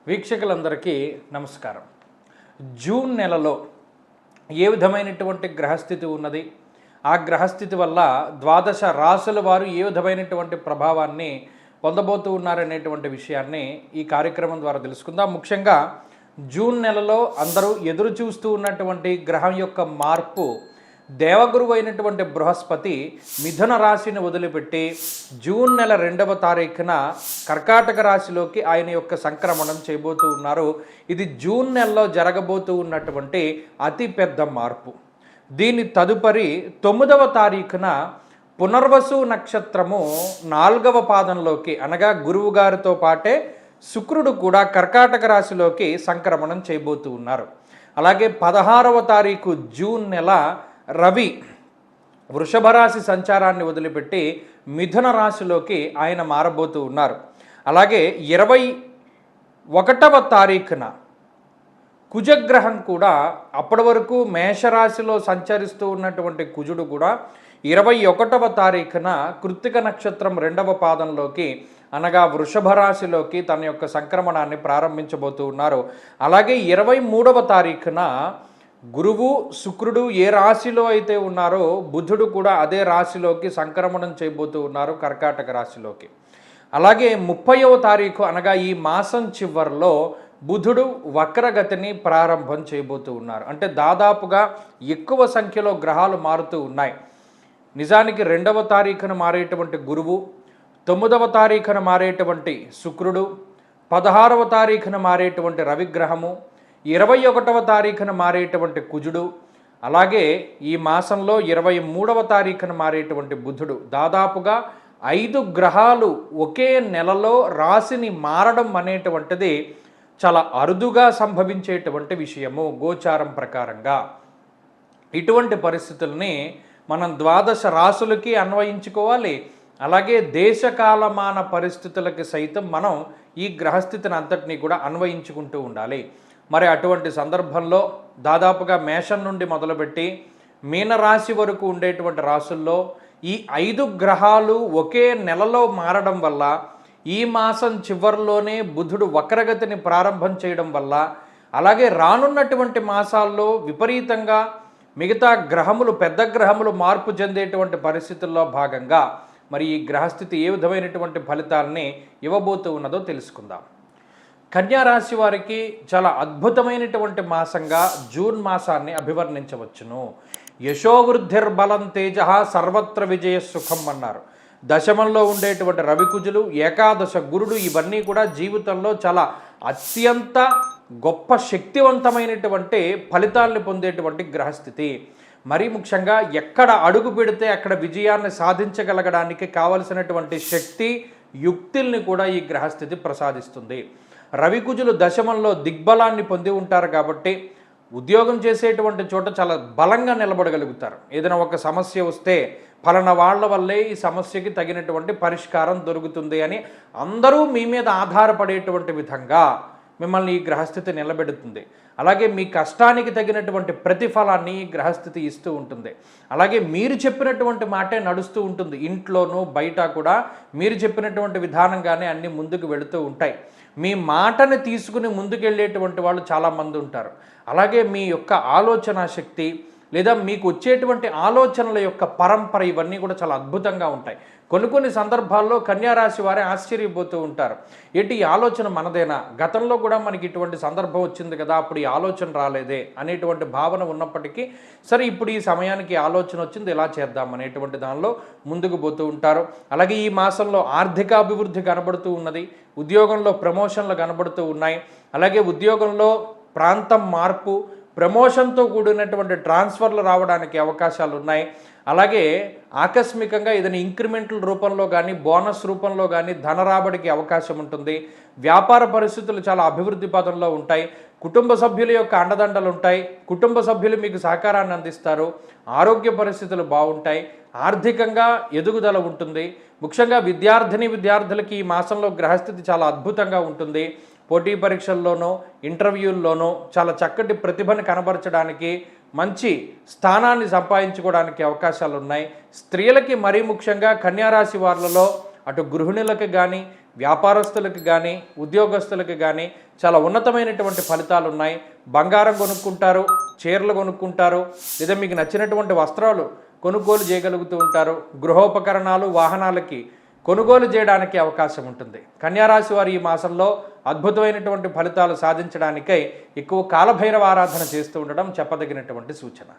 వీక్షకులందరికీ నమస్కారం. జూన్ నెలలో ఏ విధమైనటువంటి గ్రహస్థితి ఉన్నది, ఆ గ్రహస్థితి వల్ల ద్వాదశ రాశుల వారు ఏ విధమైనటువంటి ప్రభావాన్ని పొందబోతూ ఉన్నారనేటువంటి విషయాన్ని ఈ కార్యక్రమం ద్వారా తెలుసుకుందాం. ముఖ్యంగా జూన్ నెలలో అందరూ ఎదురు చూస్తూ ఉన్నటువంటి గ్రహం యొక్క మార్పు, దేవగురువు అయినటువంటి బృహస్పతి మిథున రాశిని వదిలిపెట్టి జూన్ నెల 2వ తారీఖున కర్కాటక రాశిలోకి ఆయన యొక్క సంక్రమణం చేయబోతూ ఉన్నారు. ఇది జూన్ నెలలో జరగబోతూ ఉన్నటువంటి అతిపెద్ద మార్పు. దీని తదుపరి 9వ తారీఖున పునర్వసు నక్షత్రము 4వ పాదంలోకి, అనగా గురువు గారితో పాటే శుక్రుడు కూడా కర్కాటక రాశిలోకి సంక్రమణం చేయబోతూ ఉన్నారు. అలాగే 16వ తారీఖు జూన్ నెల రవి వృషభ రాశి సంచారాన్ని వదిలిపెట్టి మిథున రాశిలోకి ఆయన మారబోతూ ఉన్నారు. అలాగే 21వ తారీఖున కుజగ్రహం కూడా, అప్పటి వరకు మేషరాశిలో సంచరిస్తూ ఉన్నటువంటి కుజుడు కూడా 21వ తారీఖున కృత్తిక నక్షత్రం 2వ పాదంలోకి, అనగా వృషభ రాశిలోకి తన యొక్క సంక్రమణాన్ని ప్రారంభించబోతూ ఉన్నారు. అలాగే 23వ తారీఖున గురువు శుక్రుడు ఏ రాశిలో అయితే ఉన్నారో బుధుడు కూడా అదే రాశిలోకి సంక్రమణం చేయబోతూ ఉన్నారు, కర్కాటక రాశిలోకి. అలాగే 30వ తారీఖు, అనగా ఈ మాసం చివరిలో బుధుడు వక్రగతిని ప్రారంభం చేయబోతూ ఉన్నారు. అంటే దాదాపుగా ఎక్కువ సంఖ్యలో గ్రహాలు మారుతూ ఉన్నాయి. నిజానికి 2వ తారీఖున మారేటువంటి గురువు, 9వ తారీఖున మారేటువంటి శుక్రుడు, 16వ తారీఖున మారేటువంటి రవిగ్రహము, 21వ తారీఖున మారేటువంటి కుజుడు, అలాగే ఈ మాసంలో 23వ తారీఖున మారేటువంటి బుధుడు, దాదాపుగా 5 గ్రహాలు ఒకే నెలలో రాశిని మారడం అనేటువంటిది చాలా అరుదుగా సంభవించేటువంటి విషయము గోచారం ప్రకారంగా. ఇటువంటి పరిస్థితుల్ని మనం ద్వాదశ రాశులకి అన్వయించుకోవాలి. అలాగే దేశకాలమాన పరిస్థితులకి సైతం మనం ఈ గ్రహస్థితిని అంతటినీ కూడా అన్వయించుకుంటూ ఉండాలి. మరి అటువంటి సందర్భంలో దాదాపుగా మేషం నుండి మొదలుపెట్టి మీనరాశి వరకు ఉండేటువంటి రాశుల్లో ఈ 5 గ్రహాలు ఒకే నెలలో మారడం వల్ల, ఈ మాసం చివరిలోనే బుధుడు వక్రగతిని ప్రారంభం చేయడం వల్ల, అలాగే రానున్నటువంటి మాసాల్లో విపరీతంగా మిగతా గ్రహములు, పెద్ద గ్రహములు మార్పు చెందేటువంటి పరిస్థితుల్లో భాగంగా మరి ఈ గ్రహస్థితి ఏ విధమైనటువంటి ఫలితాలని ఇవ్వబోతూ ఉన్నదో తెలుసుకుందాం. కన్యారాశి వారికి చాలా అద్భుతమైనటువంటి మాసంగా జూన్ మాసాన్ని అభివర్ణించవచ్చును. యశోవృద్ధిర్బలం తేజ సర్వత్ర విజయ సుఖం అన్నారు. దశమంలో ఉండేటువంటి రవికుజులు, ఏకాదశ గురుడు, ఇవన్నీ కూడా జీవితంలో చాలా అత్యంత గొప్ప శక్తివంతమైనటువంటి ఫలితాలను పొందేటువంటి గ్రహస్థితి. మరీ ముఖ్యంగా ఎక్కడ అడుగు పెడితే అక్కడ విజయాన్ని సాధించగలగడానికి కావలసినటువంటి శక్తి, యుక్తుల్ని కూడా ఈ గ్రహస్థితి ప్రసాదిస్తుంది. రవికుజులు దశమంలో దిగ్బలాన్ని పొంది ఉంటారు కాబట్టి ఉద్యోగం చేసేటువంటి చోట చాలా బలంగా నిలబడగలుగుతారు. ఏదైనా ఒక సమస్య వస్తే ఫలానా వాళ్ళ వల్లే ఈ సమస్యకి తగినటువంటి పరిష్కారం దొరుకుతుంది అని అందరూ మీ మీద ఆధారపడేటువంటి విధంగా మిమ్మల్ని ఈ గ్రహస్థితి నిలబెడుతుంది. అలాగే మీ కష్టానికి తగినటువంటి ప్రతిఫలాన్ని ఈ గ్రహస్థితి ఇస్తూ ఉంటుంది. అలాగే మీరు చెప్పినటువంటి మాటే నడుస్తూ ఉంటుంది. ఇంట్లోనూ బయట కూడా మీరు చెప్పినటువంటి విధానంగానే అన్నీ ముందుకు వెళుతూ ఉంటాయి. మీ మాటని తీసుకుని ముందుకెళ్ళేటువంటి వాళ్ళు చాలామంది ఉంటారు. అలాగే మీ యొక్క ఆలోచన శక్తి, లేదా మీకు వచ్చేటువంటి ఆలోచనల యొక్క పరంపర, ఇవన్నీ కూడా చాలా అద్భుతంగా ఉంటాయి. కొన్ని సందర్భాల్లో కన్యారాశి వారే ఆశ్చర్యపోతూ ఉంటారు. ఏంటి ఈ ఆలోచన మనదేనా, గతంలో కూడా మనకి ఇటువంటి సందర్భం వచ్చింది కదా, అప్పుడు ఈ ఆలోచన రాలేదే అనేటువంటి భావన ఉన్నప్పటికీ సరే ఇప్పుడు ఈ సమయానికి ఆలోచన వచ్చింది, ఎలా చేద్దాం అనేటువంటి దానిలో ముందుకు పోతూ ఉంటారు. అలాగే ఈ మాసంలో ఆర్థిక అభివృద్ధి కనబడుతూ ఉన్నది, ఉద్యోగంలో ప్రమోషన్లు కనబడుతూ ఉన్నాయి. అలాగే ఉద్యోగంలో ప్రాంతం మార్పు, ప్రమోషన్తో కూడినటువంటి ట్రాన్స్ఫర్లు రావడానికి అవకాశాలు ఉన్నాయి. అలాగే ఆకస్మికంగా ఏదైనా ఇంక్రిమెంటల్ రూపంలో కానీ, బోనస్ రూపంలో కానీ ధన రాబడికి అవకాశం ఉంటుంది. వ్యాపార పరిస్థితులు చాలా అభివృద్ధి పదంలో ఉంటాయి. కుటుంబ సభ్యుల యొక్క అండదండలు ఉంటాయి. కుటుంబ సభ్యులు మీకు సహకారాన్ని అందిస్తారు. ఆరోగ్య పరిస్థితులు బాగుంటాయి. ఆర్థికంగా ఎదుగుదల ఉంటుంది. ముఖ్యంగా విద్యార్థులకి ఈ మాసంలో గ్రహస్థితి చాలా అద్భుతంగా ఉంటుంది. పోటీ పరీక్షల్లోనూ, ఇంటర్వ్యూల్లోనూ చాలా చక్కటి ప్రతిభను కనబరచడానికి, మంచి స్థానాన్ని సంపాదించుకోవడానికి అవకాశాలు ఉన్నాయి. స్త్రీలకి మరీ ముఖ్యంగా కన్యారాశి వారిలో అటు గృహిణులకు కానీ, వ్యాపారస్తులకు కానీ, ఉద్యోగస్తులకు కానీ చాలా ఉన్నతమైనటువంటి ఫలితాలు ఉన్నాయి. బంగారం కొనుక్కుంటారు, చీరలు కొనుక్కుంటారు, లేదా మీకు నచ్చినటువంటి వస్త్రాలు కొనుగోలు చేయగలుగుతూ ఉంటారు. గృహోపకరణాలు, వాహనాలకి కొనుగోలు చేయడానికి అవకాశం ఉంటుంది. కన్యారాశి వారు ఈ మాసంలో అద్భుతమైనటువంటి ఫలితాలు సాధించడానికై ఎక్కువ కాలభైరవ ఆరాధన చేస్తూ ఉండడం చెప్పదగినటువంటి సూచన.